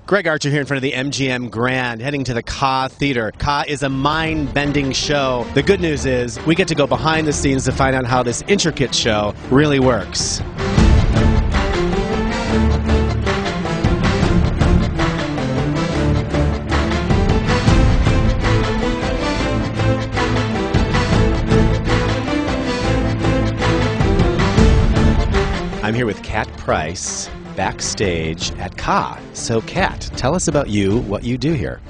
Greg Archer here in front of the MGM Grand, heading to the Ka Theater. Ka is a mind-bending show. The good news is we get to go behind the scenes to find out how this intricate show really works. I'm here with Kat Price, backstage at Ka. So Kat, tell us about you, what you do here.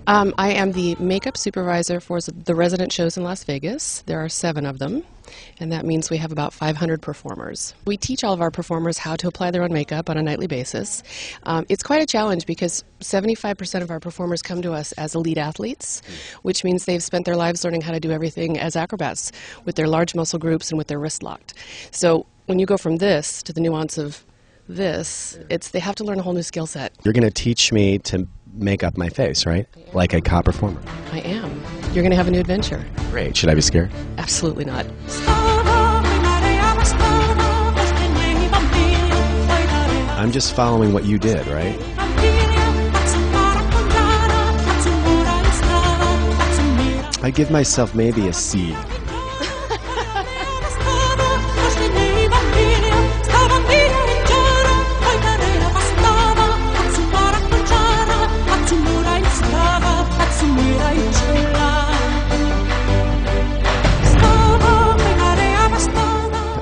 I am the makeup supervisor for the resident shows in Las Vegas. There are 7 of them, and that means we have about 500 performers. We teach all of our performers how to apply their own makeup on a nightly basis. It's quite a challenge because 75% of our performers come to us as elite athletes, which means they've spent their lives learning how to do everything as acrobats with their large muscle groups and with their wrist locked. So when you go from this to the nuance of this, they have to learn a whole new skill set. You're going to teach me to make up my face, right? Like a Ka performer. I am. You're going to have a new adventure. Great. Should I be scared? Absolutely not. I'm just following what you did, right? I give myself maybe a C.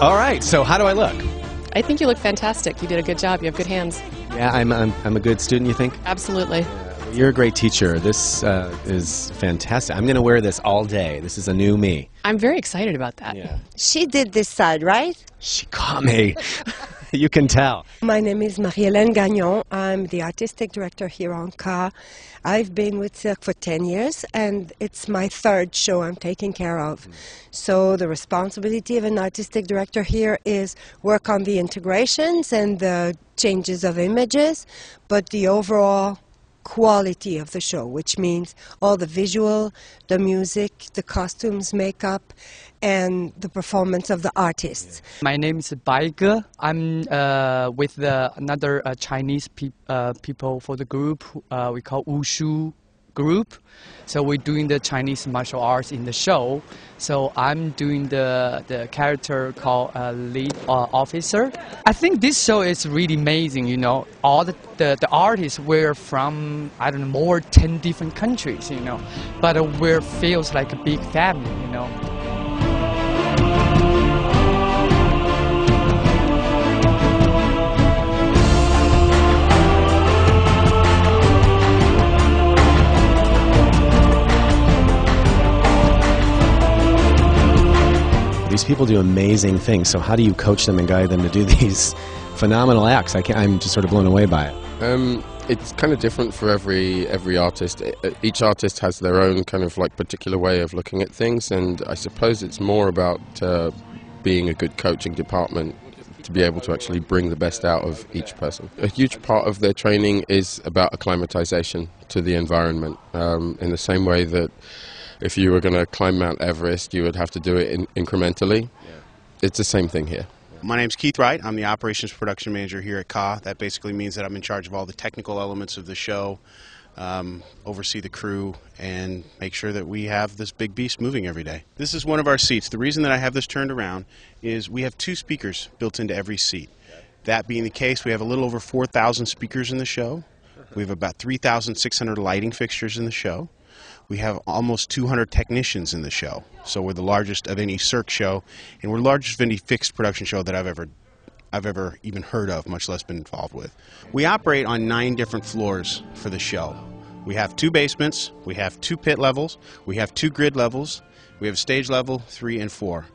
All right, so how do I look? I think you look fantastic. You did a good job. You have good hands. Yeah, I'm a good student, you think? Absolutely. You're a great teacher. This is fantastic. I'm going to wear this all day. This is a new me. I'm very excited about that. Yeah. She did this side, right? She caught me. You can tell. My name is Marie-Hélène Gagnon. I'm the artistic director here on Ka. I've been with Cirque for 10 years, and it's my 3rd show I'm taking care of. So the responsibility of an artistic director here is work on the integrations and the changes of images, but the overall quality of the show, which means all the visual, the music, the costumes, makeup, and the performance of the artists. My name is Bai Ge. I'm with another Chinese people for the group we call Wushu group. So we're doing the Chinese martial arts in the show. So I'm doing the character called lead officer. I think this show is really amazing, you know. All the artists were from, I don't know, more 10 different countries, you know. But we feels like a big family, you know. These people do amazing things, so how do you coach them and guide them to do these phenomenal acts? I'm just sort of blown away by it. It's kind of different for every artist. Each artist has their own kind of like particular way of looking at things, and I suppose it's more about being a good coaching department to be able to actually bring the best out of each person. A huge part of their training is about acclimatization to the environment, in the same way that if you were going to climb Mount Everest, you would have to do it incrementally. Yeah. It's the same thing here. My name's Keith Wright. I'm the operations production manager here at Ka. That basically means that I'm in charge of all the technical elements of the show, oversee the crew, and make sure that we have this big beast moving every day. This is one of our seats. The reason that I have this turned around is we have 2 speakers built into every seat. That being the case, we have a little over 4,000 speakers in the show. We have about 3,600 lighting fixtures in the show. We have almost 200 technicians in the show, so we're the largest of any Cirque show, and we're the largest of any fixed production show that I've ever even heard of, much less been involved with. We operate on 9 different floors for the show. We have 2 basements, we have 2 pit levels, we have 2 grid levels, we have stage level 3 and 4.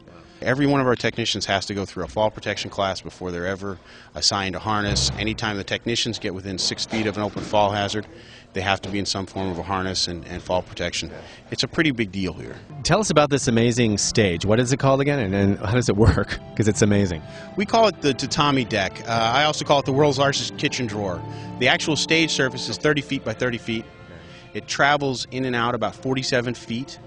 Every one of our technicians has to go through a fall protection class before they're ever assigned a harness. Anytime the technicians get within 6 feet of an open fall hazard, they have to be in some form of a harness and fall protection. It's a pretty big deal here. Tell us about this amazing stage. What is it called again, and how does it work? Because it's amazing. We call it the tatami deck. I also call it the world's largest kitchen drawer. The actual stage surface is 30 feet by 30 feet. It travels in and out about 47 feet.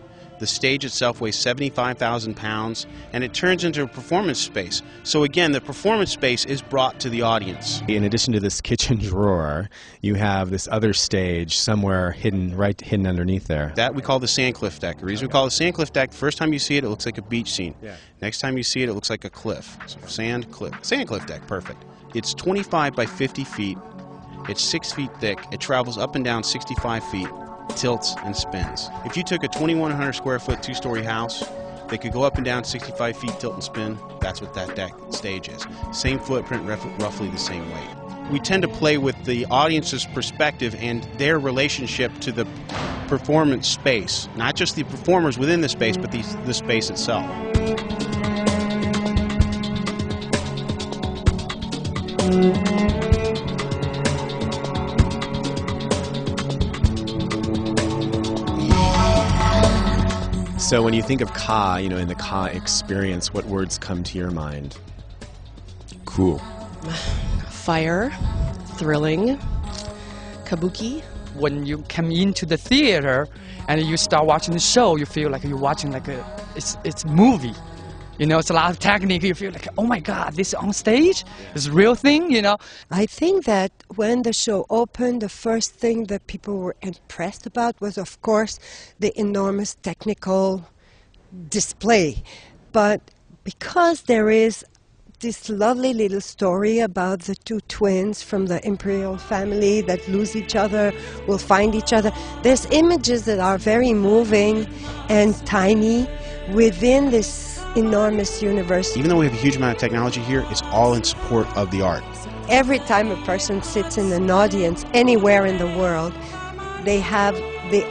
The stage itself weighs 75,000 pounds, and it turns into a performance space. So again, the performance space is brought to the audience. In addition to this kitchen drawer, you have this other stage somewhere hidden underneath there. That we call the Sandcliffe deck. The reason we call it Sandcliffe deck, the first time you see it, it looks like a beach scene. Yeah. Next time you see it, it looks like a cliff. So Sandcliffe deck, perfect. It's 25 by 50 feet. It's 6 feet thick. It travels up and down 65 feet, tilts and spins. If you took a 2,100 square foot two-story house, they could go up and down 65 feet, tilt and spin. That's what that deck stage is. Same footprint, roughly the same weight. We tend to play with the audience's perspective and their relationship to the performance space. Not just the performers within the space, but the space itself. So when you think of Ka, in the Ka experience, what words come to your mind? Cool. Fire, thrilling, kabuki. When you come into the theater and you start watching the show, you feel like you're watching it's a movie. It's a lot of technique. You feel like, oh my God, this is on stage? This is a real thing, I think that when the show opened, the first thing that people were impressed about was, of course, the enormous technical display. But because there is this lovely little story about the two twins from the imperial family that lose each other, will find each other, there's images that are very moving and tiny within this enormous universe. Even though we have a huge amount of technology here, it's all in support of the art. Every time a person sits in an audience anywhere in the world, they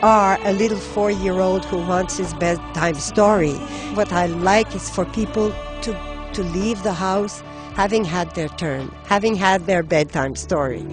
are a little 4-year-old who wants his bedtime story. What I like is for people to leave the house having had their turn, having had their bedtime story.